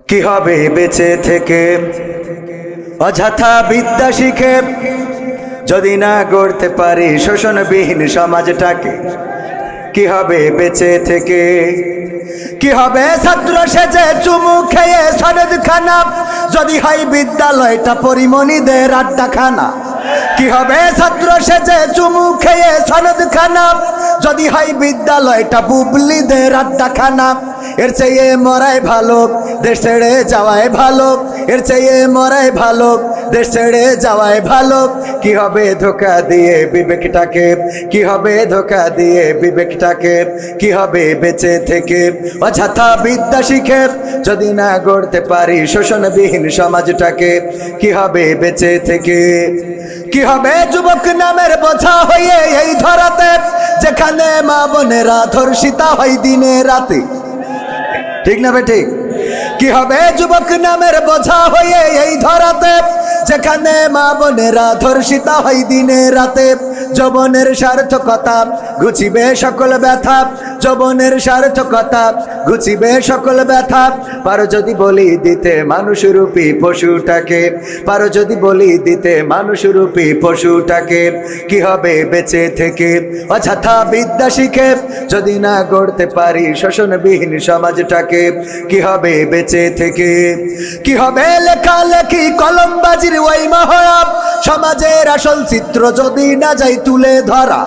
কি হবে বেঁচে থেকে অযথা বিদ্যা শিখে যদি না গড়তে পারি শোষণবিহীন সমাজটাকে? কি হবে বেঁচে থেকে? কি হবে ছাত্র সেজে চুমু খেয়ে সনদ খানা যদি হয় বিদ্যালয়টা পরিমণিদের আড্ডাখানা? কি হবে ছাত্র সেজে চুমু খেয়ে সনদ খানা যদি হয় বিদ্যালয়টা বুবলিদের আড্ডাখানা? এর চেয়ে মরাই ভালো, দেশ ছেড়ে যাওয়াই ভালো। এর চেয়ে মরাই ভালো, দেশ ছেড়ে যাওয়াই ভালো। কি হবে ধোকা দিয়ে বিবেকটাকে? কি হবে ধোকা দিয়ে বিবেকটাকে? কি হবে বেঁচে থেকে অযথা বিদ্যা শিখে যদি না গড়তে পারি শোষণবিহীন সমাজটাকে? কি হবে বেঁচে থেকে? কি হবে যুবক নামের বোঝা হয়ে এই ধরাতে যেখানে মা বোনেরা ধর্ষিতা হয় দিনে রাতে? ঠিক না বেঠিক? কি হবে যুবক নামের বোঝা হয়ে এই ধরাতে যেখানে মা বোনেরা ধর্ষিতা হয় দিনে রাতে? যৌবনের সার্থকতা ঘুচিবে সকল ব্যথা, যৌবনের সার্থকতা ঘুচিবে সকল ব্যথা। পারো যদি বলি দিতে মানুষরূপী পশুটাকে, পারো যদি বলি দিতে মানুষরূপী পশুটাকে? কি হবে বেঁচে থেকে অযথা বিদ্যা শিখে যদি না গড়তে পারি শোষণবিহীন সমাজটাকে? কি হবে বেঁচে থেকে? কি হবে লেখালেখি কলমবাজির ওই মহড়া সমাজের আসল চিত্র যদি না যাই তুলে ধরা?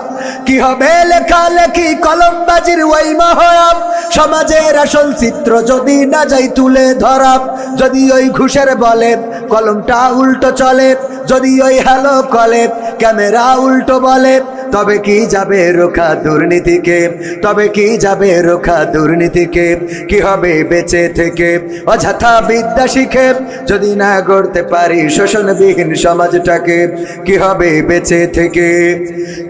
কি হবে লেখালেখি কলমবাজির ওই মহড়া সমাজের আসল চিত্র যদি না যাই তুলে ধরা? যদি ওই ঘুষের বলে কলমটা উল্টো চলে, যদি ওই হ্যালো কলে ক্যামেরা উল্টো বলে, তবে কি যাবে রোখা দুর্নীতিকে? তবে কি যাবে রোখা দুর্নীতিকে? কি হবে বেঁচে থেকে অযথা বিদ্যা শিখে যদি না গড়তে পারি শোষণবিহীন সমাজটাকে? কি হবে বেঁচে থেকে?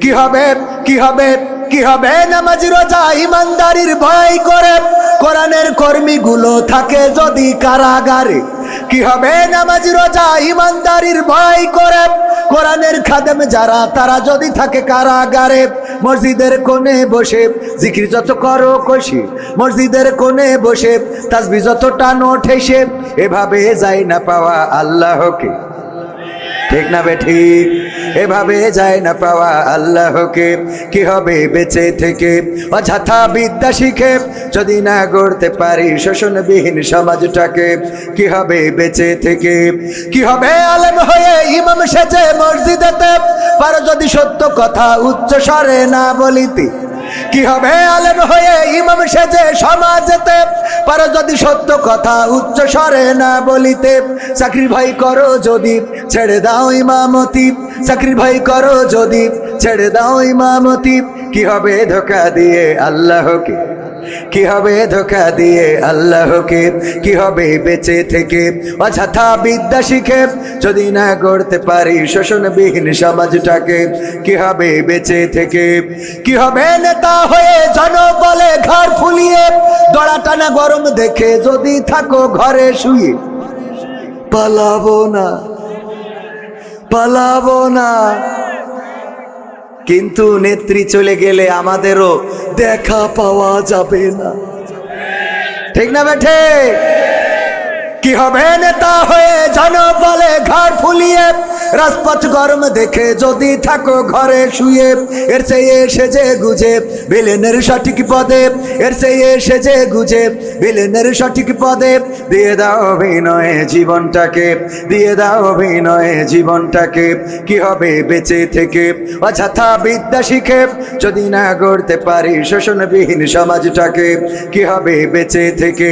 কি হবে, কি হবে, কি হবে নামাজ রোজা ইমানদারির ভয় করে কোরআনের কর্মীগুলো থাকে যদি কারাগারে? কি হবে নামাজ রোজা ইমানদারির ভয় করে কোরআনের খাদেম যারা তারা যদি থাকে কারাগারে? মসজিদের কোণে বসে জিকির যত করো কষি, মসজিদের কোণে বসে তাসবিহ যত টানো ঠেসে, এভাবে যায় না পাওয়া আল্লাহকে? ঠিক না বেঠিক? এভাবে যায় না পাওয়া আল্লাহকে। কি হবে বেঁচে থেকে অযথা বিদ্যা শিখে যদি না গড়তে পারি শোষণবিহীন সমাজটাকে? কি হবে বেঁচে থেকে? কি হবে আলেম হয়ে ইমাম সেজে মসজিদেতে পারো যদি সত্য কথা উচ্চ স্বরে না বলিতে? কি হবে আলেম হয়ে ইমাম সেজে সমাজেতে পারো যদি সত্য কথা উচ্চ স্বরে না বলিতে? চাকরির ভয় করো যদি ছেড়ে দাও ইমামতি, চাকরির ভয় করো যদি ছেড়ে দাও ইমামতি। কি হবে ধোকা দিয়ে আল্লাহকে? কি হবে ধোকা দিয়ে আল্লাহকে? কি হবে বেঁচে থেকে অযথা বিদ্যা শিখে যদি না গড়তে পারি শোষণবিহীন সমাজটাকে? কি হবে বেঁচে থেকে? কি হবে নেতা হয়ে জনবলে ঘর ফুলিয়ে দড়া টানা গরম দেখে যদি থাকো ঘরে শুয়ে? পালাবো না, পালাবো না, কিন্তু নেত্রী চলে গেলে আমাদেরও দেখা পাওয়া যাবে না। ঠিক না বেঠে? কি হবে নেতা হয়ে জনবলে ঘর ফুলিয়ে রাজপথ গরম দেখে যদি থাকো ঘরে শুয়ে? এর চেয়ে সেজে গুজে ভিলেনের সঠিক পদে, এর চেয়ে সেজে গুজে ভিলেনের সঠিক পদে দিয়ে দাও অভিনয়ে জীবনটাকে, দিয়ে দাও অভিনয়ে জীবনটাকে। কি হবে বেঁচে থেকে অযথা বিদ্যা শিখে যদি না গড়তে পারি শোষণবিহীন সমাজটাকে? কি হবে বেঁচে থেকে?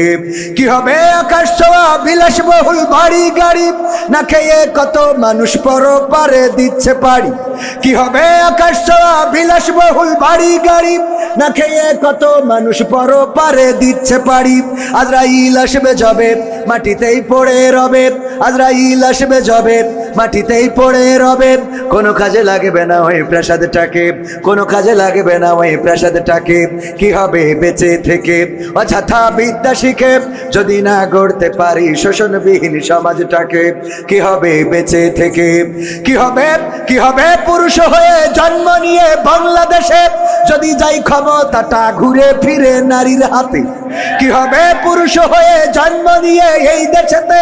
কি হবে আকাশ ছোঁয়া বিলাসবহুল বাড়ি গাড়ি না খেয়ে কত মানুষ পরপারে দিচ্ছে পাড়ি? কি হবে আকাশ ছোঁয়া বিলাসবহুল বাড়ি গাড়ি না খেয়ে কত মানুষ পরপারে দিচ্ছে পাড়ি? আজরাইল আসবে যবে মাটিতেই পড়ে রবে, আজরাইল আসবে যবে মাটিতেই পড়ে রবে। কোনো কাজে লাগবে না ওই প্রাসাদটাকে, কোনো কাজে লাগবে না ওই প্রাসাদটাকে। কি হবে বেঁচে থেকে অযথা বিদ্যা শিখে যদি না গড়তে পারি শোষণবিহীন সমাজটাকে? কি হবে বেঁচে থেকে? কি হবে, কি হবে পুরুষ হয়ে জন্ম নিয়ে বাংলাদেশে যদি যাই ক্ষমতাটা ঘুরে ফিরে নারীর হাতে? কি হবে পুরুষ হয়ে জন্ম নিয়ে এই দেশেতে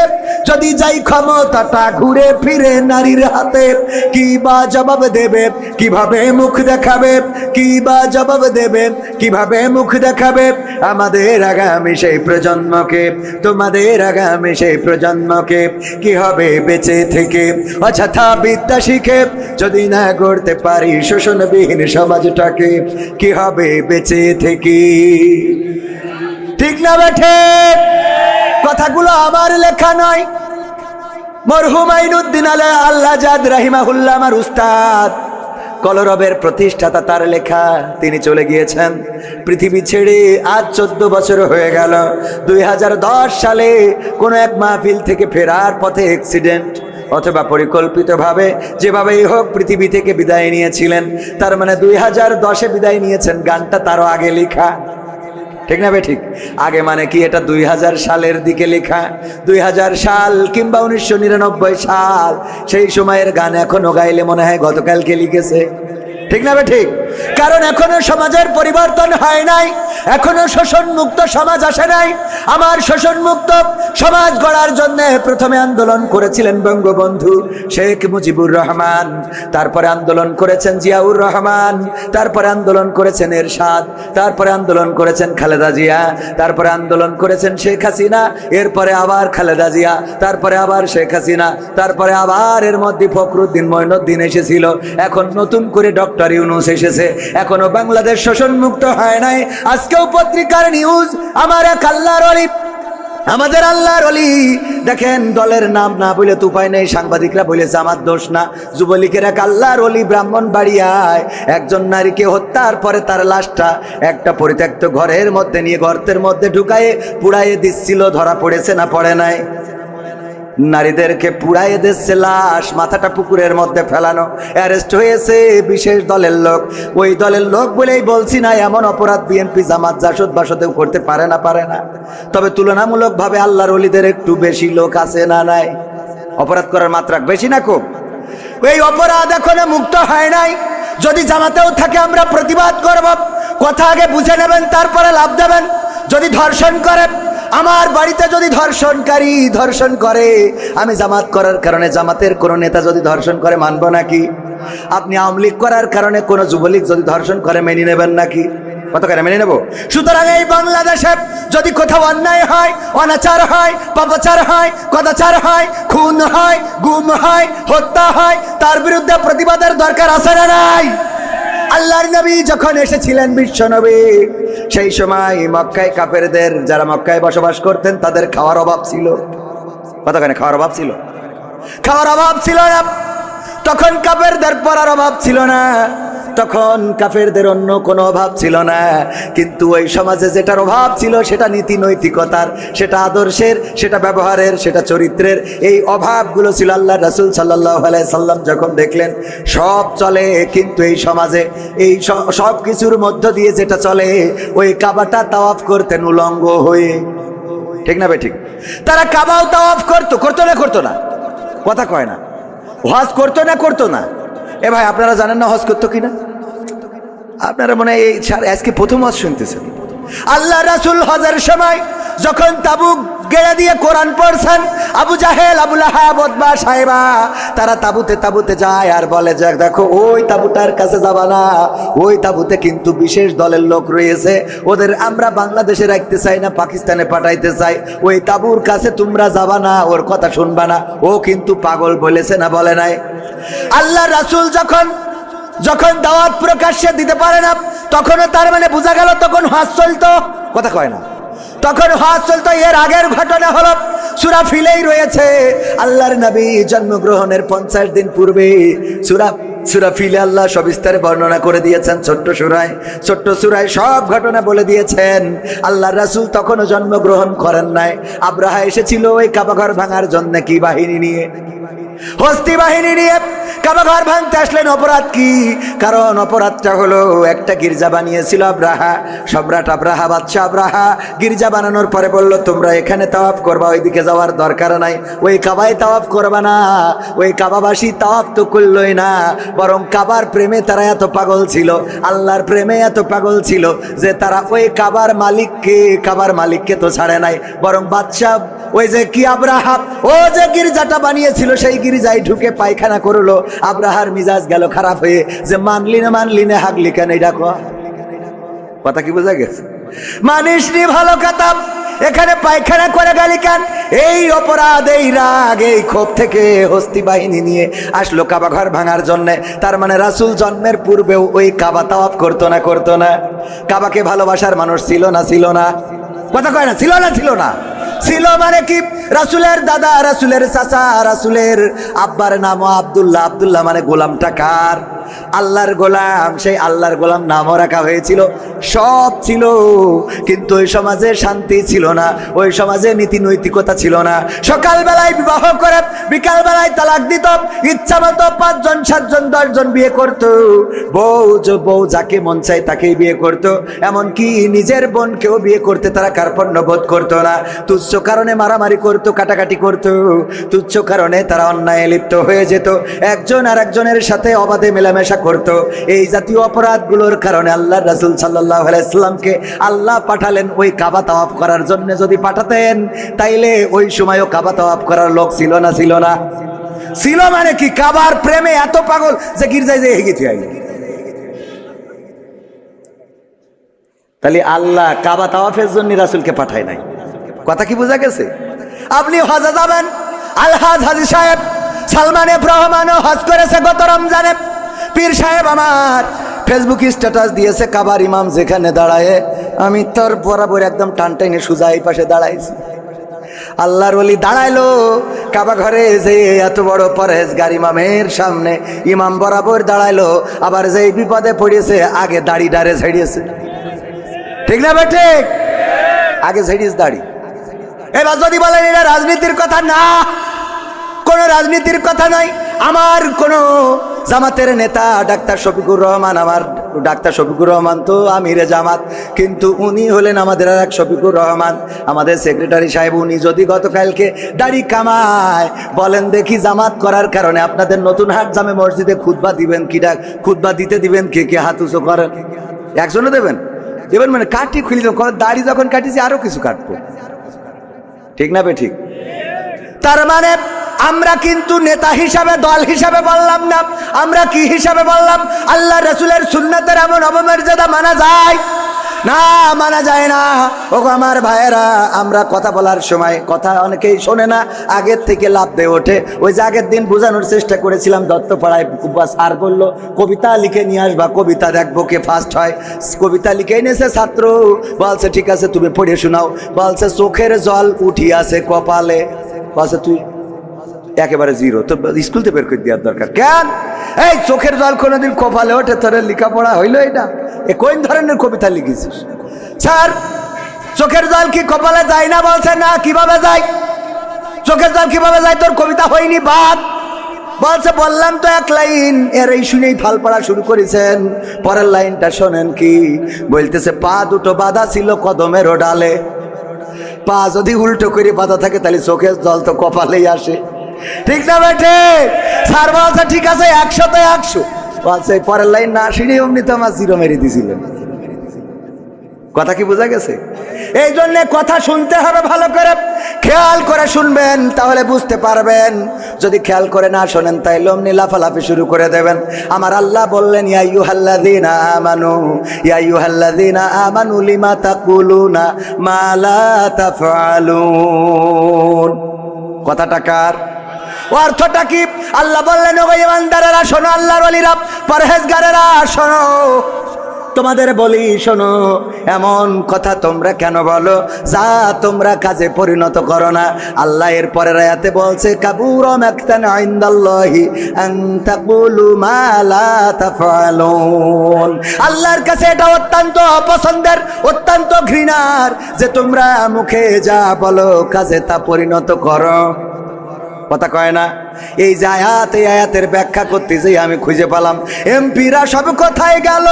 যদি যাই ক্ষমতাটা ঘুরে ফিরে নারীর হাতে, কি বা জবাব দেবে, কিভাবে মুখ দেখাবে, কি বা জবাব দেবে, কিভাবে মুখ দেখাবে আমাদের আগামী সেই প্রজন্মকে, তোমাদের আগামী সেই প্রজন্মকে? কি হবে বেঁচে থেকে অযথা বিদ্যা শিখে যদি না গড়তে পারি শোষণবিহীন সমাজটাকে? কি হবে বেঁচে থেকে? ঠিক না বেঠে? কথাগুলো আমার লেখা নয়, মরহুম আইনুদ্দিন আল্লাহ জাদ রাহিমাহুল্লাহ আমার উস্তাদ, কলরবের প্রতিষ্ঠাতা, তার লেখা। তিনি চলে গিয়েছেন পৃথিবী ছেড়ে, আজ 14 বছর হয়ে গেল। 2010 সালে কোনো এক মাহফিল থেকে ফেরার পথে অ্যাক্সিডেন্ট অথবা পরিকল্পিতভাবে যেভাবেই হোক পৃথিবী থেকে বিদায় নিয়েছিলেন। তার মানে 2010-এ বিদায় নিয়েছেন, গানটা তারও আগে লেখা। ঠিক না বে ঠিক? আগে মানে কি, এটা 2000 সালের দিকে লেখা। 2000 সাল কিংবা 1999 সাল, সেই সময়ের গান এখনো গাইলে মনে হয় গতকালকে লিখেছে। ঠিক না বে ঠিক? কারণ এখনো সমাজের পরিবর্তন হয় নাই, এখনো শোষণ মুক্ত সমাজ আসে নাই। আমার শোষণ মুক্ত সমাজ গড়ার জন্য প্রথমে আন্দোলন করেছিলেন বঙ্গবন্ধু শেখ মুজিবুর রহমান, তারপরে আন্দোলন করেছেন জিয়াউর রহমান, তারপরে আন্দোলন করেছেন এরশাদ, তারপরে আন্দোলন করেছেন খালেদা জিয়া, তারপরে আন্দোলন করেছেন শেখ হাসিনা, এরপরে আবার খালেদা জিয়া, তারপরে আবার শেখ হাসিনা, তারপরে আবার এর মধ্যে ফখরুদ্দিন মঈনুদ্দিন এসেছিল, এখন নতুন করে ডক্টর ইউনূস এসেছে। এখনো বাংলাদেশ শোষণ মুক্ত হয় নাই। আজকেও পত্রিকার নিউজ, আমার এক আল্লাহর ওলি, আমাদের আল্লাহর ওলি, দেখেন দলের নাম না বলে তো উপায় নেই, সাংবাদিকরা বলেছে আমার দোষ না। যুবলীগের এক আল্লাহর ওলি ব্রাহ্মণবাড়িয়ায় একজন নারীকে হত্যার পরে তার লাশটা একটা পরিত্যক্ত ঘরের মধ্যে নিয়ে গর্তের মধ্যে ঢুকায়ে পুড়াইয়ে দিচ্ছিল, ধরা পড়েছে না পড়ে নাই? নারীদেরকে পুড়াইয়ে দিচ্ছে, লাশ মাথাটা পুকুরের মধ্যে ফেলানো, অ্যারেস্ট হয়েছে বিশেষ দলের লোক। ওই দলের লোক বলেই বলছি না, এমন অপরাধ বিএনপি জামাত জাসদ বাসদেও করতে পারে না, পারে না। তবে তুলনামূলকভাবে আল্লাহর ওলিদের একটু বেশি লোক আছে না নাই? অপরাধ করার মাত্রা বেশি না কম? এই অপরাধ এখনো মুক্ত হয় নাই। যদি জামাতেও থাকে আমরা প্রতিবাদ করব, কথা আগে বুঝে নেবেন তারপরে লাভ দেবেন। যদি ধর্ষণ করে, আমার বাড়িতে যদি ধর্ষণকারী ধর্ষণ করে, আমি জামাত করার কারণে জামাতের কোন নেতা যদি ধর্ষণ করে মানব নাকি? আপনি আওয়ামী লীগ করার কারণে কোন যুবলীগ যদি ধর্ষণ করে মেনে নেবেন নাকি? কত করে মেনে নেব? সুতরাং এই বাংলাদেশে যদি কোথাও অন্যায় হয়, অনাচার হয়, পাপাচার হয়, কদাচার হয়, খুন হয়, গুম হয়, হত্যা হয়, তার বিরুদ্ধে প্রতিবাদের দরকার আছে না নাই? আল্লাহর নবী যখন এসেছিলেন, বিশ্ব নবী, সেই সময় মক্কায় কাফেরদের, যারা মক্কায় বসবাস করতেন, তাদের খাওয়ার অভাব ছিল। কতখানে খাওয়ার অভাব ছিল? খাওয়ার অভাব ছিল না। তখন কাফেরদের পড়ার অভাব ছিল না, তখন কাফেরদের অন্য কোনো অভাব ছিল না। কিন্তু ওই সমাজে যেটার অভাব ছিল সেটা নীতি নৈতিকতার, সেটা আদর্শের, সেটা ব্যবহারের, সেটা চরিত্রের। এই অভাবগুলো ছিল। আল্লাহ রাসূল সাল্লাল্লাহু আলাইহি সাল্লাম যখন দেখলেন সব চলে, কিন্তু এই সমাজে এই সব কিছুর মধ্য দিয়ে যেটা চলে, ওই কাবাটা তাওয়াফ করতেন উলঙ্গ হয়ে। ঠিক না ভাই? ঠিক। তারা কাবাও তাওয়াফ করতো না? করতো না? কথা কয় না। হজ করতো না? করতো না? এ ভাই, আপনারা জানেন না হজ করতো কিনা? আপনারা মনে হয় এই আজকে প্রথম হজ শুনতেছেন। আল্লাহ রাসূল হজের সময় যখন তাবুক গেড়ে দিয়ে কোরআন পড়ছেন, আবু জাহেল, আবু লাহাব, উতবা, সাইবা, তারা তাবুতে যায় আর বলে যে দেখো ওই তাবুটার কাছে যাবা না, ওই তাবুতে কিন্তু বিশেষ দলের লোক রয়েছে, ওদের আমরা বাংলাদেশে রাখতে চাই না, পাকিস্তানে পাঠাইতে চাই, ওই তাবুর কাছে তোমরা যাবা না, ওর কথা শুনবা না, ও কিন্তু পাগল বলেছে না বলে নাই? আল্লাহ রাসূল যখন দাওয়াত প্রকাশ্যে দিতে পারে না, তখনও তার মানে বোঝা গেল তখন হজ চলতো। কথা কয় না? তখন হজ চলতো। এর আগের ঘটনা হলো সূরা ফিলেই রয়েছে, আল্লাহর নবী জন্মগ্রহণের 50 দিন পূর্বে সূরা ফিলে আল্লাহ সবিস্তারে বর্ণনা করে দিয়েছেন। ছোট্ট সূরায় সব ঘটনা বলে দিয়েছেন। আল্লাহর রাসূল তখনও জন্মগ্রহণ করেন নাই। আব্রাহা এসেছিল ওই কাবা ঘর ভাঙার জন্য কি বাহিনী নিয়ে? হস্তি বাহিনী নিয়ে কাবা ঘর ভাঙতে আসলেন। অপরাধ কি? কারণ অপরাধটা হলো একটা গির্জা বানিয়েছিল আব্রাহা, সম্রাট আব্রাহা, বাদশাহ আব্রাহা। গির্জা বানানোর পরে বলল, তোমরা এখানে তাওয়াফ করবা, ওইদিকে যাওয়ার দরকার নাই, ওই কাবায় তাওয়াফ করবা না। ওই কাবাবাসী তাওয়াফ তো করলই না, বরং কাবার প্রেমে তারা এত পাগল ছিল, আল্লাহর প্রেমে এত পাগল ছিল যে তারা ওই কাবার মালিককে তো ছাড়ে নাই, বরং বাদশাহ ওই যে কি আব্রাহা ও যে গির্জাটা বানিয়েছিল সেই গির্জায় ঢুকে পায়খানা করলো। আব্রাহার মিজাজ গেল খারাপ হয়ে, যে মানলি না হাগলি কেন? এটা কথা কি বোঝা গেছে? মানিসনি ভালো কথা, এখানে পায়খানা করে গেলি কেন? এই অপরাধ, এই রাগ, এই ক্ষোভ থেকে হস্তি বাহিনী নিয়ে আসলো কাবা ঘর ভাঙার জন্য। তার মানে রাসূল জন্মের পূর্বেও ওই কাবা তাওয়াফ করতো না? কাবাকে ভালোবাসার মানুষ ছিল না? কথা কয় না, ছিল না? ছিল মানে কি? রাসূলের দাদা, রাসূলের চাচা, রাসূলের আব্বার নাম আব্দুল্লাহ মানে গোলামটা কার? আল্লাহর গোলাম। সেই আল্লাহর গোলাম নামও রাখা হয়েছিল, সব ছিল, কিন্তু ওই সমাজে শান্তি ছিল না, ওই সমাজে নীতি নৈতিকতা ছিল না। সকালবেলায় বিবাহ করে বিকালবেলায় তালাক দিত, ইচ্ছা মতো 5 জন 7 জন 10 জন বিয়ে করত, বউ যাকে মন চায় তাকেই বিয়ে করত। এমনকি নিজের বোনকেও বিয়ে করতে তারা কার্পণ্য বোধ করতো না। তুচ্ছ কারণে মারামারি করতো, কাটাকাটি করতো, তুচ্ছ কারণে তারা অন্যায় লিপ্ত হয়ে যেত, একজন আর একজনের সাথে অবাধে মেলামেশা করত। এই জাতীয় অপরাধগুলোর কারণে আল্লাহ রাসূল সাল্লাল্লাহু আলাইহি ওয়াসাল্লামকে আল্লাহ পাঠালেন ওই কাবা তাওয়াফ করার জন্য। যদি পাঠাতেন তাইলে ওই সময়ও কাবা তাওয়াফ করার লোক ছিল না? ছিল মানে কি? কাবার প্রেমে এত পাগল যে গির্জায় যেয়ে হেগে তুই আইলেন। তাহলে আল্লাহ কাবা তাওয়াফের জন্য রাসূলকে পাঠায় নাই। কথা কি বোঝা গেছে? আপনি হজে যাবেন, আলহাজ হাজী সাহেব সালমান এফ রহমানও হজ করেছে গত রমজানে। পীর সাহেব আমার ফেসবুক স্ট্যাটাস দিয়েছে, কাবার ইমাম যেখানে দাঁড়ায় আমি তার বরাবর একদম টানটাইনে সোজা এই পাশে দাঁড়াইছি। আল্লাহর ওলি দাঁড়াইলো কাবা ঘরে, যে এত বড় পরহেজগার ইমামের সামনে ইমাম বরাবর দাঁড়াইলো। আবার যেই বিপদে পড়েছে আগে দাড়ি ডারে ঝেড়িয়েছে, ঠিক না বেঠে? আগে ঝেড়িস দাড়ি। এবার যদি বলেন এটা রাজনীতির কথা, না, কোনো রাজনীতির কথা নয়। আমার কোনো জামাতের নেতা ডাক্তার শফিকুর রহমান, আমার ডাক্তার শফিকুর রহমান তো আমিরে জামাত, কিন্তু উনি হলেন আমাদের আর এক শফিকুর রহমান, আমাদের সেক্রেটারি সাহেব। উনি যদি গতকালকে দাড়ি কামায়, বলেন দেখি জামাত করার কারণে আপনাদের নতুন হাট জামে মসজিদে খুতবা দিবেন কিটা? খুতবা দিতে দিবেন কে হাত উঁচু করেন? একজনও দেবেন মানে কাটি খুলি, দাড়ি যখন কাটিছি আরো কিছু কাটবো, ঠিক না বে ঠিক? তার মানে আমরা কিন্তু নেতা হিসাবে, দল হিসাবে বললাম না, আমরা কি হিসাবে বললাম? আল্লাহ রাসূলের সুন্নাতের এমন অবমর্যাদা মানা যায় না? মানা যায় না। ওগো আমার ভাইয়েরা, আমরা কথা বলার সময় কথা অনেকেই শোনে না, আগের থেকে লাভ দিয়ে ওঠে। ওই যে আগের দিন বোঝানোর চেষ্টা করেছিলাম, দত্তপাড়ায় স্যার বললো কবিতা লিখে নিয়ে আসবা, কবিতা দেখবো কে ফার্স্ট হয়। কবিতা লিখে এনেছে ছাত্র, বলছে ঠিক আছে তুমি পড়ে শোনাও। বলছে চোখের জল উঠিয়াছে কপালে, বলছে তুই একেবারে জিরো, তো স্কুলতে বের করে দেওয়ার দরকার কেন? এই চোখের জল কোনোদিন কপালে ওঠে? তোর লেখাপড়া হইলো এটা? এ কোন ধরনের কবিতা লিখেছিস? স্যার চোখের জল কি কপালে যায় না? বলছে না। কিভাবে যায়? চোখের জল কিভাবে যায়? তোর কবিতা হয়নি বাদ। বলছে বললাম তো এক লাইন, এর এই শুনেই ফাল পড়া শুরু করেছেন। পরের লাইনটা শোনেন কি বলতেছে, পা দুটো বাঁধা ছিল কদমের ডালে। পা যদি উল্টো করে বাঁধা থাকে তাহলে চোখের জল তো কপালেই আসে, ঠিক না বেঠে? স্যার বলছে ঠিক আছে 100-তে 100। বলছে পরের লাইন না শুনে অমনি তো আমার জিরো মেরে দিয়েছিলেন। কথা কি বোঝা গেছে? এই জন্যে কথা শুনতে হবে ভালো করে, খেয়াল করে শুনবেন, তাহলে বুঝতে পারবেন। যদি খেয়াল করে না শোনেন তাইলে অমনি লাফালাফি শুরু করে দেবেন। আমার আল্লাহ বললেন, ইয়া আইয়ুহাল্লাযীনা আমানু লিমা তাকুলুনা মা লা তাফআলুন। কথাটা কার? অর্থটা কি? আল্লাহ বললেন, ওগো ঈমানদারেরা শোনো, আল্লাহর ওলিরা, পরহেজগারেরা শোনো, তোমাদের বলি শোনো, এমন কথা তোমরা কেন বলো যা তোমরা কাজে পরিণত করো না। আল্লাহ এর পরের আয়াতে বলছে, কাবুরা মাকতান ইনদাল্লাহি আন তাকুলু মা লা তাফআলুন। আল্লাহর কাছে এটা অত্যন্ত অপছন্দের, অত্যন্ত ঘৃণার যে তোমরা মুখে যা বলো কাজে তা পরিণত করো কথা কয় না? এই যে আয়াত, এই আয়াতের ব্যাখ্যা করতে যেই আমি খুঁজে পেলাম এমপিরা সব কোথায় গেল,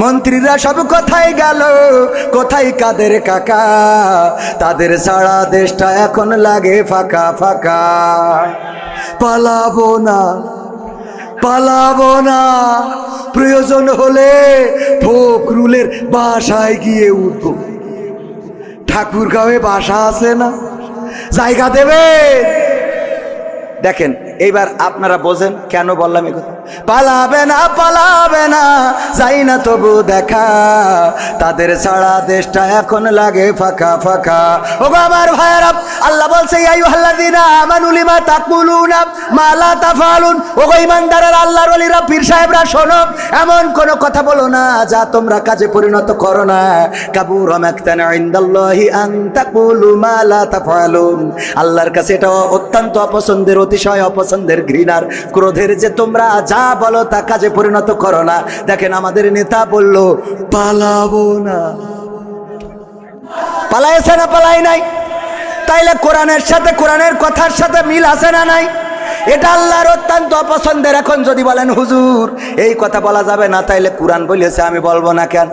মন্ত্রীরা সব কোথায় গেল, কোথায় কাদের কাকা, তাদের সারা দেশটা এখন লাগে ফাঁকা ফাঁকা। পালাবো না, পালাবো না, প্রয়োজন হলে ফখরুলের বাসায় গিয়ে উঠবো। ঠাকুরগাঁওয়ে বাসা আছে না, জায়গা দেবে? দেখেন এইবার আপনারা বোঝেন কেন বললাম এই কথা। পালাবে না, পালাবে না, যাই না তবু দেখা, তাদের সারা দেশটা এখন লাগে ফাঁকা ফাঁকা। ওগো আমার ভাইয়েরা, আল্লাহ বলছে ইয়া আইয়ুহাল্লাযীনা আমানু লিমা তাকুলুনা মা লা তাফআলুন। ওগো ঈমানদারেরা, আল্লাহর ওলিরা, পীর সাহেবরা, শোনো, এমন কোন কথা বলো না যা তোমরা কাজে পরিণত করো না। কাবুরা মাকতান ইনদাল্লাহি আন তাকুলু মা লা তাফআলুন। আল্লাহর কাছে এটা অত্যন্ত অপছন্দের, অতিশয় অপছন্দের, ঘৃণার, ক্রোধের যে তোমরা যা বলো তা কাজে পরিণত করো না। দেখেন আমাদের নেতা বলল পালাবো না, পালাইছে না পালাই নাই? তাইলে কোরআনের সাথে, কোরআনের কথার সাথে মিল আছে না নাই? এটা আল্লাহর অত্যন্ত অপছন্দের। এখন যদি বলেন হুজুর এই কথা বলা যাবে না, তাইলে কোরআন বলেছে আমি বলবো না কেন?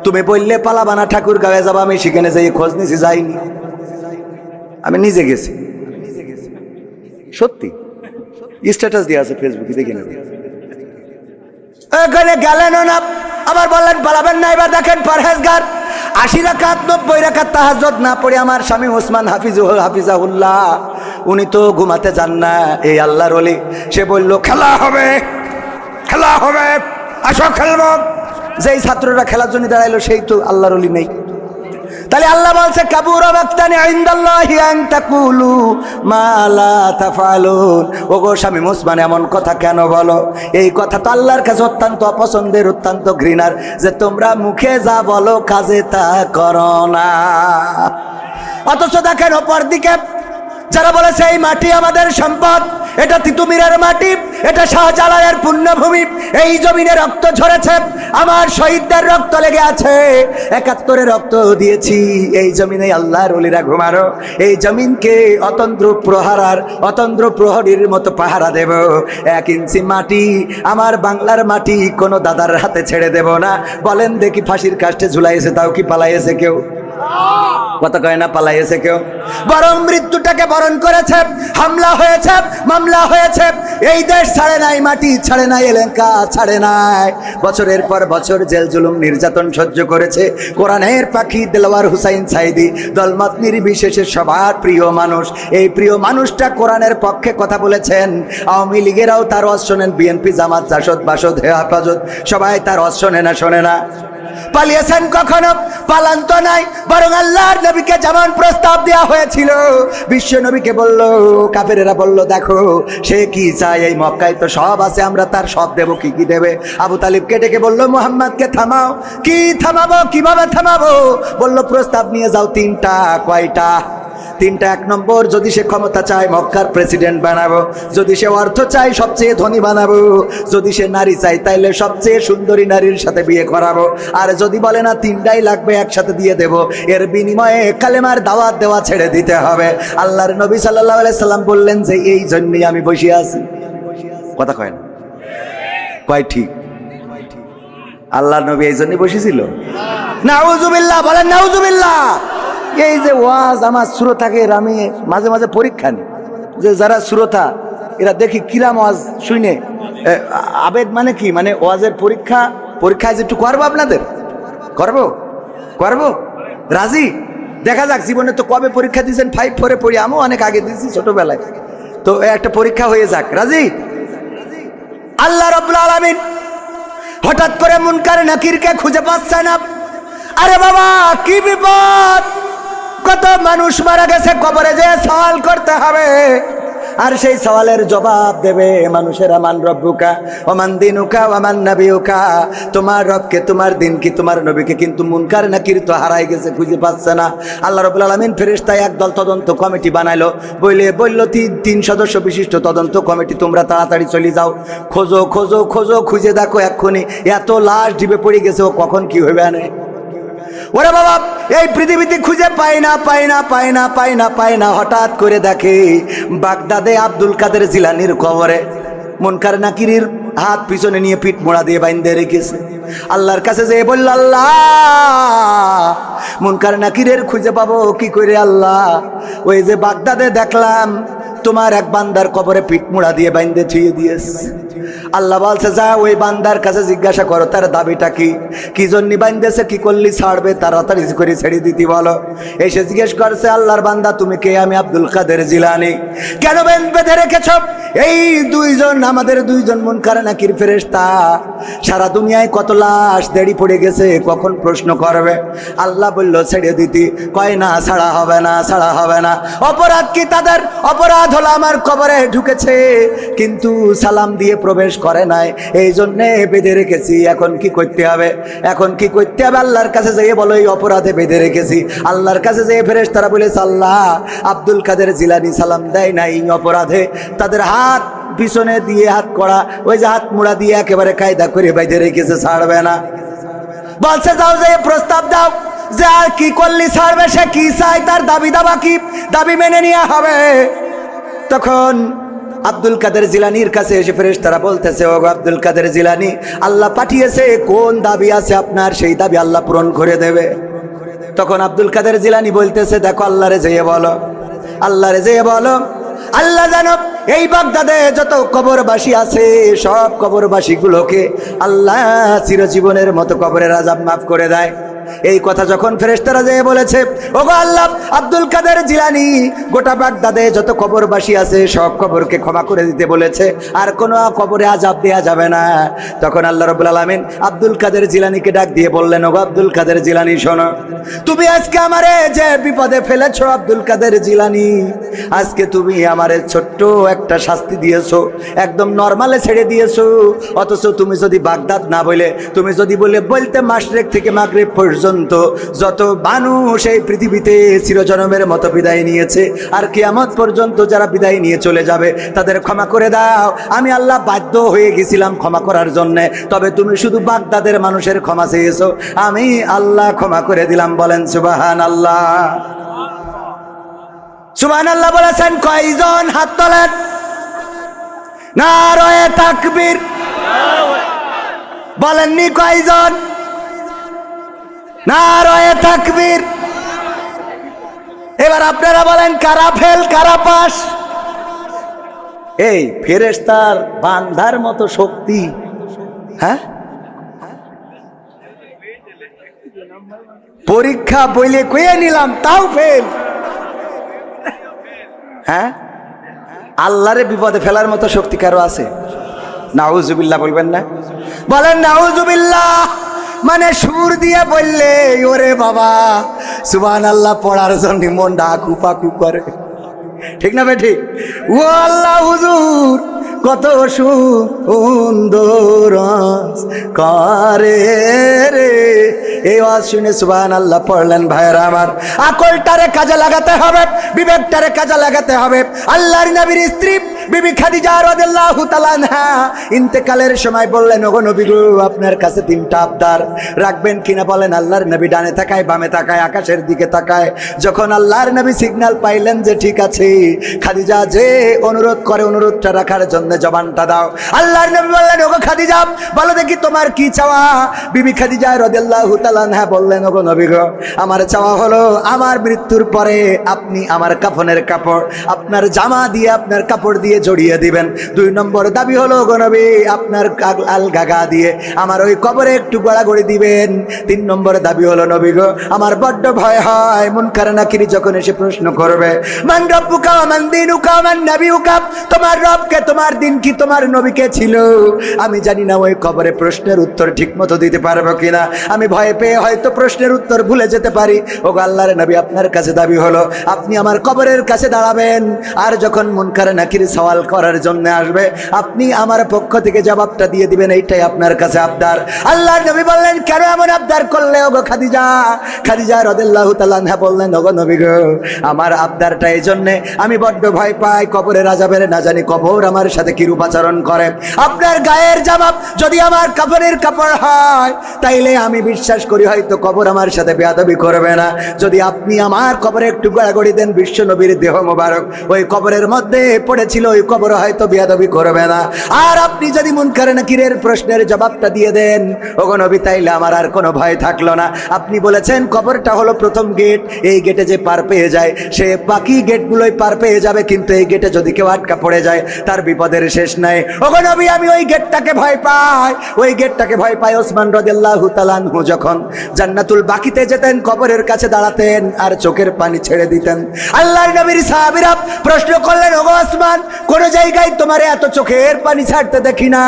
তুমি বললে পালাবা না, ঠাকুরগাঁওয়ে যাবো, আমি সেখানে যাই খোঁজ নিছি, যাইনি, আমি নিজে গেছি, সত্যি স্ট্যাটাস দিয়ে আছে ফেসবুকে, দেখে নেবেন। এখানে গেলেন না, আবার বললেন পালাবেন না। এবার দেখেন পরহেজগার ৮০ রাকাত ৯০ রাকাত তাহাজ্জুদ না পড়ে আমার স্বামী ওসমান হাফিজাহুল্লাহ, উনি তো ঘুমাতে যান না, এই আল্লাহর ওলি, সে বলল খেলা হবে, খেলা হবে, আসো খেলবো। যেই ছাত্ররা খেলার জন্য দাঁড়াইলো সেই তো আল্লাহর ওলি নেই। তাহলে আল্লাহ বলছে কাবুরা মাকতান ইনদাল্লাহি আন তাকুলু মা লা তাফআলুন। ওগো স্বামী ওসমান এমন কথা কেন বলো? এই কথা তো আল্লাহর কাছে অত্যন্ত অপছন্দের, অত্যন্ত ঘৃণার, যে তোমরা মুখে যা বলো কাজে তা করো না। অথচ দেখেন অপর দিকে যারা বলেছে এই মাটি আমাদের সম্পদ, এটা তিতুমিরের মাটি, এটা শাহজালালের পুণ্যভূমি, এই জমিনে রক্ত ঝরেছে, আমার শহীদদের রক্ত লেগে আছে, ৭১ রক্ত দিয়েছি, এই জমিনে আল্লাহর ওলিরা ঘুমারো, এই জমিনকে অতন্দ্র প্রহরীর মতো পাহারা দেব। ১ ইঞ্চি মাটি, আমার বাংলার মাটি, কোনো দাদার হাতে ছেড়ে দেব না। বলেন দেখি ফাঁসির কাস্টে ঝুলাইছে, তাও কি পালাইছে কেউ? কথা কয় না পালাইছে কেউ? বরং মৃত্যুটাকে বরণ করেছে, হামলা হয়েছে, মামলা হয়েছে, এই দেশ ছাড়ে নাই, মাটি ছাড়ে নাই, এলাকা ছাড়ে নাই, বছরের পর বছর জেল জুলুম নির্যাতন সহ্য করেছে। কোরআনের পাখি দেলোয়ার হুসাইন সাইদি, দলমত নির্বিশেষে সবার প্রিয় মানুষ, এই প্রিয় মানুষটা কোরআনের পক্ষে কথা বলেছেন। আওয়ামী লীগেরাও তার ওয়াজ শোনেন, বিএনপি, জামাত, জাসদ, বাসদ, হেফাজত, সবাই তার ওয়াজ শোনে না, শোনে না? পালিয়েছেন কখনো? পালান তো নাই, বরং আল্লাহর নবীকে যেমন প্রস্তাব দেওয়া হয়েছিল, বিশ্ব নবীকে বলল, কাফেরেরা বলল দেখো সে কি চায়, এই মক্কায় তো সব আছে, আমরা তার সব দেবো, কি কি দেবে? আবু তালিবকে ডেকে বলল মুহাম্মদকে থামাও। কি থামাবো, কিভাবে থামাবো? বলল প্রস্তাব নিয়ে যাও ৩টা। কয়টা? ৩টা। ১ নম্বর, যদি সে ক্ষমতা চায় মক্কার প্রেসিডেন্ট বানাবো, যদি সে অর্থ চায় সবচেয়ে ধনী বানাবো, যদি সে নারী চায় তাইলে সবচেয়ে সুন্দরী নারীর সাথে বিয়ে করাবো, আর যদি বলে না ৩টাই লাগবে একসাথে দিয়ে দেব, এর বিনিময়ে কালেমার দাওয়াত দেওয়া ছেড়ে দিতে হবে। আল্লাহর নবী সাল্লাল্লাহু আলাইহি সাল্লাম বললেন যে এই জন্যই আমি বসে আছি। কথা কয় না? কয় ঠিক? আল্লাহর নবী এই জন্যই বসেছিল? নাউজুবিল্লাহ, বলেন নাউজুবিল্লাহ। এই যে ওয়াজ আমার শ্রোতাকে, আমি মাঝে মাঝে পরীক্ষা নিই যে যারা শ্রোতা এরা দেখি কিরাম ওয়াজ শুনে আবেগ মানে কি, মানে ওয়াজের পরীক্ষায় যে একটু করবো, আপনাদের করবো রাজি? দেখা যাক, জীবনে তো কবে পরীক্ষা দিয়েছেন? 5 4 পড়ি, আমিও অনেক আগে দিয়েছি ছোটবেলায়, তো একটা পরীক্ষা হয়ে যাক, রাজি? আল্লাহ রাব্বুল আলামিন হঠাৎ করে মুনকার নাকিরকে খুঁজে পাচ্ছে না। আরে বাবা কি বিপদ, কত মানুষ মারা গেছে, কবরে যে সওয়াল করতে হবে, আর সেই সওয়ালের জবাব দেবে মানুষেরা। মান রব্বুকা ওয়া মান দিনুকা ওয়া মান নাবিয়ুকা, তোমার রবকে, তোমার দিন কি, তোমার নবীকে। কিন্তু মুনকার নাকির তো হারাই গেছে, খুঁজে পাচ্ছে না। আল্লাহ রাব্বুল আলামিন ফেরেশতা একদল তদন্ত কমিটি বানাইলো, বলল 3 সদস্য বিশিষ্ট তদন্ত কমিটি, তোমরা তাড়াতাড়ি চলে যাও, খোঁজো খোঁজো খোঁজো, খুঁজে দেখো এক্ষুনি এত লাশ ডিবে পড়ে গেছে, ও কখন কি হইবে আনে। ওরে বাবা, এই পৃথিবীতে খুঁজে পাই না। হঠাৎ করে দেখে বাগদাদে আব্দুল কাদের জিলানির কবরে মুনকার নাকিরের হাত পিছনে নিয়ে পিঠ মোড়া দিয়ে বাইন্ধে রেখেছে। আল্লাহর কাছে যেয়ে বলল, আল্লাহ মুনকার নাকিরের খুঁজে পাবো কি করে আল্লাহ? ওই যে বাগদাদে দেখলাম তোমার এক বান্দার কবরে পিঠ মোড়া দিয়ে বাইন্ধে থুয়ে দিয়েছে। আল্লাহ বলছে, যা ওই বান্দার কাছে জিজ্ঞাসা করো তার দাবিটা কি জন্য বাইন্ধেছে, কি করলি ছাড়বে, তাড়াতাড়ি করে ছেড়ে দিতে বলো। এসে জিজ্ঞেস করছে, আল্লাহর বান্দা তুমি কে? আমি আব্দুল কাদের জিলানী। কেন বেঁধে রেখেছ? এই দুইজন আমাদের দুইজন মুনকার নাকির ফেরেশতা, সারা দুনিয়ায় কত লাশ দেড়ি পড়ে গেছে, কখন প্রশ্ন করবে? আল্লাহ বলল ছেড়ে দিতি। কয় না, ছাড়া হবে না। অপরাধ কি তাদের? অপরাধ হলো আমার কবরে ঢুকেছে কিন্তু সালাম দিয়ে প্রবেশ করে নাই, এই জন্যে বেঁধে রেখেছি। এখন কি করতে হবে? আল্লাহর কাছে যেয়ে বলো এই অপরাধে বেঁধে রেখেছি। আল্লাহর কাছে যেয়ে ফেরেশতারা বলেছে, আল্লাহ আব্দুল কাদের জিলানী সালাম দেয় না, এই অপরাধে তাদের হাত পিছনে দিয়ে হাত করা, ওই যে হাত মুড়া দিয়ে একেবারে কায়দা করে বেঁধে রেখেছে, ছাড়বে না। বলছে যাও যে প্রস্তাব দাও যে আর কি করলি ছাড়বে, সে কি চাই, তার দাবি মেনে নেওয়া হবে। তখন আব্দুল কাদের জিলানির কাছে এসে ফেরেশতারা বলতেছে, ও আব্দুল কাদের জিলানী, আল্লাহ পাঠিয়েছে, কোন দাবি আছে আপনার, সেই দাবি আল্লাহ পূরণ করে দেবে। তখন আব্দুল কাদের জিলানী বলতেছে, দেখো আল্লাহরে যেয়ে বলো আল্লাহ জানো এই বাগদাদে যত কবরবাসী আছে সব কবরবাসীগুলোকে আল্লাহ চিরজীবনের মতো কবরের আযাব মাফ করে দেয়। এই কথা যখন ফেরেশতারা যেয়ে বলেছে, ওগো আল্লাহ আব্দুল কাদের জিলানী গোটা বাগদাদে যত কবরবাসী আছে সব কবরকে ক্ষমা করে দিতে বলেছে, আর কোনো কবরে আযাব দেয়া যাবে না। তখন আল্লাহ রাব্বুল আলামিন আব্দুল কাদের জিলানীকে ডাক দিয়ে বললেন, ওগো আব্দুল কাদের জিলানী শোনো, তুমি আজকে আমারে যে বিপদে ফেলেছো আব্দুল কাদের জিলানী, আজকে তুমি আমারে ছোট্ট একটা শাস্তি দিয়েছো, একদম নরমালে ছেড়ে দিয়েছো। অথচ তুমি যদি বাগদাদ না বলে, তুমি যদি বলতে মাশরিক থেকে মাগরিব পর্যন্ত যত মানুষ এই পৃথিবীতে চিরজনমের মতো বিদায় নিয়েছে আর কিয়ামত পর্যন্ত যারা বিদায় নিয়ে চলে যাবে তাদের ক্ষমা করে দাও। আমি আল্লাহ বাধ্য হয়ে গেছিলাম ক্ষমা করার জন্য, তবে তুমি শুধু বাগদাদের মানুষের ক্ষমা চেয়েছো, আমি আল্লাহ ক্ষমা করে দিলাম। বলেন সুবহানাল্লাহ। সুবহানাল্লাহ বলেছেন কয়জন? হাত তোলেন। নারায়ে তাকবীর বলেননি কয়জন? নারায়ে তাকবীর। এবার আপনারা বলেন কারা ফেল কারা পাস? এই ফেরেশতার বান্ধার মতো শক্তি, হ্যাঁ? পরীক্ষা বইলে কইয়ে নিলাম তাও ফেল, হ্যাঁ? আল্লাহরে বিপদে ফেলার মতো শক্তি কারো আছে? নাউজুবিল্লাহ বলবেন না? বলেন নাউজুবিল্লাহ। মানে সুর দিয়ে বললে ওরে বাবা সুবহানাল্লাহ পড়ার জন্য মন ডাকু পাকু করে, ঠিক না বেঠিক? ও আল্লাহ হুজুর কত সুন্দর করে রে। এই ওয়াজ শুনে সুবহানাল্লাহ পড়লেন ভাইরা আমার। আকলটারে কাজে লাগাতে হবে, বিবেকটারে কাজে লাগাতে হবে। আল্লাহর নবীর স্ত্রী বিবি খাদিজা রাদিয়াল্লাহু তাআলা আনহা ইন্তেকালের সময় বললেন, ওগো নবী গো আপনার কাছে তিনটা আবদার রাখবেন কিনা বলেন। আল্লাহর নবী ডানে তাকায়, বামে তাকায়, আকাশের দিকে তাকায়। যখন আল্লাহর নবী সিগন্যাল পাইলেন যে ঠিক আছে, খাদিজা যে অনুরোধ করে অনুরোধটা রাখার জন্য জবানটা দাও। আল্লাহর নবী বললেন, ওগো খাদিজা বলো দেখি তোমার কি চাওয়া? বিবি খাদিজা রাদিয়াল্লাহু তাআলা আনহা বললেন, ওগো নবী গো আমার চাওয়া হলো আমার মৃত্যুর পরে আপনি আমার কাফনের কাপড় আপনার জামা দিয়ে আপনার কাপড় দিয়ে জড়িয়ে দিবেন। 2 নম্বর দাবি হলো গো নবী আপনার আল গাগা দিয়ে আমার ওই কবরে একটু গড়াগড়ি দিবেন। 3 নম্বর দাবি হলো নবী গো আমার বড্ড ভয় হয় মুনকার নাকির যখন এসে প্রশ্ন করবে, মান রব্বুকা ওয়া মান দীনুকা ওয়া মান নাবিয়ুকা, তোমার রব কে, তোমার দিন কি, তোমার নবী কে ছিল, আমি জানি না ওই কবরে প্রশ্নের উত্তর ঠিকমতো দিতে পারবো কিনা। আমি ভয় পেয়ে হয়তো প্রশ্নের উত্তর ভুলে যেতে পারি। ওগো আল্লাহর নবী আপনার কাছে দাবি হলো আপনি আমার কবরের কাছে দাঁড়াবেন, আর যখন মুনকার নাকির সওয়াল করার জন্য আসবে আপনি আমার পক্ষ থেকে জবাবটা দিয়ে দিবেন, এইটাই আপনার কাছে আবদার। আল্লাহর নবী বললেন, কেন এমন আবদার করলে ওগো খাদিজা? খাদিজা রাদিয়াল্লাহু তাআলা আনহা বললেন, ওগো নবী গো আমার আবদারটা এই জন্যে আমি বড্ড ভয় পাই কবরের আযাবের, না জানি কবর আমার সাথে সাথে কিরূপ আচরণ করে। আপনার গায়ের জামা যদি আমার কাফনের কাপড় হয় তাইলে আমি বিশ্বাস করি হয়তো কবর আমার সাথে বেয়াদবি করবে না। যদি আপনি আমার কবরে একটু গড়াগড়ি দেন, বিশ্ব নবীর দেহ মোবারক ওই কবরের মধ্যে পড়েছিল, ওই কবর হয়তো বেয়াদবি করবে না। আর আপনি যদি মুনকার নাকিরের প্রশ্নের জবাবটা দিয়ে দেন ওগো নবী, তাইলে আমার আর কোনো ভয় থাকলো না। আপনি বলেছেন কবরটা হলো প্রথম গেট, এই গেটে যে পার পেয়ে যায় সে বাকি গেটগুলোই পার পেয়ে যাবে, কিন্তু এই গেটে যদি কেউ আটকা পড়ে যায় তার বিপদের শেষ নাই। ওগো নবী, আমি ওই গেটটাকে ভয় পাই, ওই গেটটাকে ভয় পাই। ওসমান রাদিয়াল্লাহু তাআলা আনহু যখন জান্নাতুল বাকিতে যেতেন কবরের কাছে দাঁড়াতেন আর চোখের পানি ছেড়ে দিতেন। আল্লাহর নবীর সাহাবীরা প্রশ্ন করলেন, ওগো ওসমান, কোন জায়গায় তোমারে এত চোখের পানি ছাড়তে দেখি না,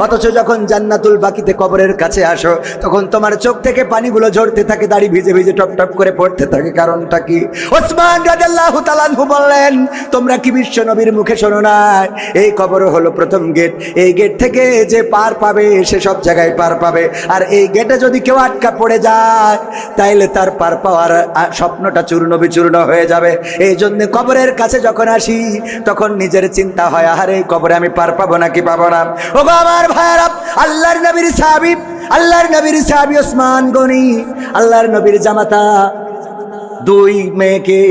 অথচ যখন জান্নাতুল বাকিতে কবরের কাছে আসো তখন তোমার চোখ থেকে পানিগুলো ঝরতে থাকে, দাড়ি ভিজে ভিজে টপ টপ করে পড়তে থাকে, কারণটা কি? ওসমান রাদিয়াল্লাহু তাআলা আনহু বললেন, তোমরা কি বিশ্ব নবীর মুখে শোনো না, এই কবর হলো প্রথম গেট, এই গেট থেকে যে পার পাবে সে সব জায়গায় পার পাবে, আর এই গেটে যদি কেউ আটকা পড়ে যায় তাইলে তার পার পাওয়ার স্বপ্নটা চূর্ণ বিচূর্ণ হয়ে যাবে। এই জন্য কবরের কাছে যখন আসি তখন নিজের চিন্তা হয়, আরে এই কবরে আমি পার পাবো নাকি পাবো না। ওগো আমার ভাইরা, আল্লাহর নবীর সাহাবী, আল্লাহর নবীর সাহাবী ওসমান গনি, আল্লাহর নবীর জামাতা, দুই মেয়েকে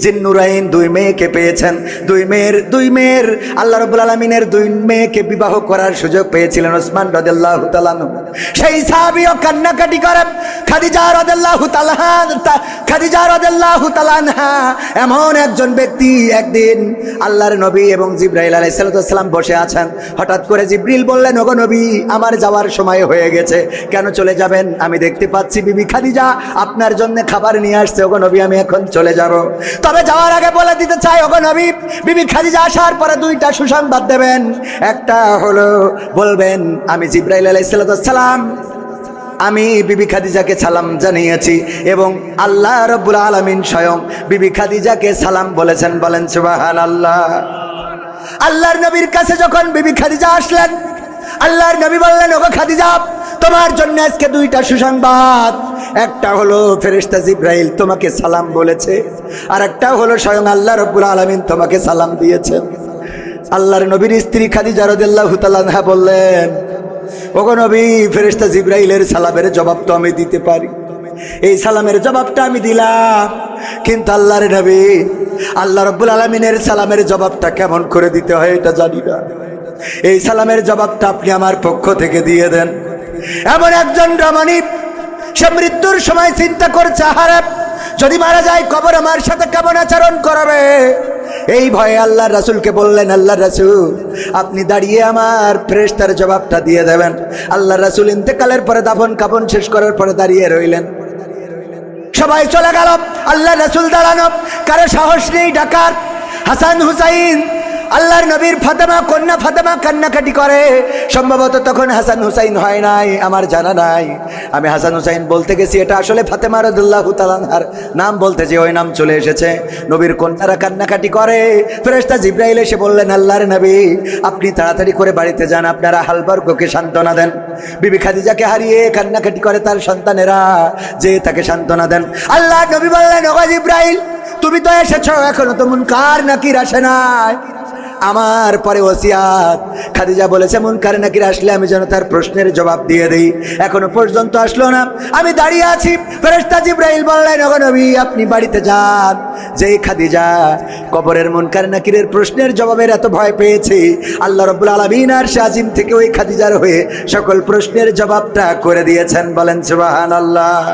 জিন্নুরাইন, দুই মেয়েকে পেয়েছেন। দুই মেয়ের আল্লাহ রাব্বুল আলামিনের দুই মেয়েকে বিবাহ করার সুযোগ পেয়েছিলেন ওসমান রাদিয়াল্লাহু তাআলা আনহু। সেই সাহাবীও কান্নাকাটি করেন। খাদিজা রাদিয়াল্লাহু তাআলা আনহা এমন একজন ব্যক্তি, একদিন আল্লাহর নবী এবং জিবরাইল আলাইহিস সালাম বসে আছেন, হঠাৎ করে জিবরিল বললেন, ওগো নবী, আমার যাওয়ার সময় হয়ে গেছে, কেন চলে যাবেন? আমি দেখতে পাচ্ছি বিবি খাদিজা আপনার জন্য খাবার নিয়ে আসছে, ওগো নবী আমি এখন চলে যাব। তবে যাওয়ার আগে বলে দিতে চাই, ওগো নবী, বিবি খাদিজা আসার পরে দুইটা সুসংবাদ দেবেন। একটা হলো বলবেন, আমি জিবরাইল আলাইহিস সালাম, আমি বিবি খাদিজাকে সালাম জানিয়েছি এবং আল্লাহ রাব্বুল আলামিন স্বয়ং বিবি খাদিজাকে সালাম বলেছেন। বলেন সুবহানাল্লাহ। আল্লাহর নবীর কাছে যখন বিবি খাদিজা আসলেন, আল্লাহর নবী বললেন, ওগো খাদিজা, তোমার জন্য আজকে দুইটা সুসংবাদ। একটা হলো ফেরেশতা জিবরাইল তোমাকে সালাম বলেছে, আর একটা হলো স্বয়ং আল্লাহ রাব্বুল আলামিন তোমাকে সালাম দিয়েছেন। আল্লাহর নবীর স্ত্রী খাদিজা রাদিয়াল্লাহু তাআলা আনহা বললেন, ওগো নবী, ফেরেশতা জিবরাইলের সালামের জবাব তো আমি দিতে পারি, এই সালামের জবাবটা আমি দিলাম, কিন্তু আল্লাহর নবী, আল্লাহ রাব্বুল আলামিনের সালামের জবাবটা কেমন করে দিতে হয় এটা জানি না, এই সালামের জবাবটা আপনি আমার পক্ষ থেকে দিয়ে দেন। এমন একজন রমণী, সে মৃত্যুর সময় চিন্তা করছে, আহারে যদি মারা যায় কবর আমার সাথে কেমন আচরণ করবে, এই ভয়ে আল্লাহর রাসূলকে বললেন, আল্লাহর রাসূল আপনি দাঁড়িয়ে আমার ফেরেশতার জবাবটা দিয়ে দেবেন। আল্লাহর রাসূল ইন্তেকালের পরে দাফন কাফন শেষ করার পরে দাঁড়িয়ে রইলেন। সবাই চলে গেল, আল্লাহর রাসূল দাঁড়ানো, কারো সাহস নেই ডাকার। হাসান হুসাইন, আল্লাহর নবীর ফাতেমা, কন্যা ফাতেমা কান্নাকাটি করে। সম্ভবত তখন হাসান হুসাইন হয় নাই, আমার জানা নাই। আমি হাসান হুসাইন বলতে গেছি, এটা আসলে ফাতেমা রাদিয়াল্লাহু তাআলা আনহার নাম, বলতে যে ওই নাম চলে এসেছে। নবীর কন্যারা কান্নাকাটি করে। ফেরেশতা জিবরাইল এসে বললেন, আল্লাহর নবী আপনি তাড়াতাড়ি করে বাড়িতে যান, আপনারা হালবর্গকে সান্ত্বনা দেন। বিবি খাদিজাকে হারিয়ে কান্নাকাটি করে তার সন্তানেরা, যে তাকে সান্ত্বনা দেন। আল্লাহর নবী বললেন, ওগো জিবরাইল তুমি তো এসেছো, এখনো তো মুনকার নাকির আসে নাই, আমার পরে ওসিয়াত। খাদিজা বলেছে মুনকার নাকির আসলে আমি যেন তার প্রশ্নের জবাব দিয়ে দেই, এখনো পর্যন্ত আসলো না, আমি দাঁড়িয়ে আছি। ফেরেশতা জিবরাইল বললেন, ওগো নবী আপনি বাড়িতে যান। যেই খাদিজা কবরের মুনকার নাকিরের প্রশ্নের জবাবের এত ভয় পেয়েছে, আল্লাহ রাব্বুল আলামিন আরশে আজিম থেকে ওই খাদিজার হয়ে সকল প্রশ্নের জবাবটা করে দিয়েছেন। বলেন সুবহানাল্লাহ।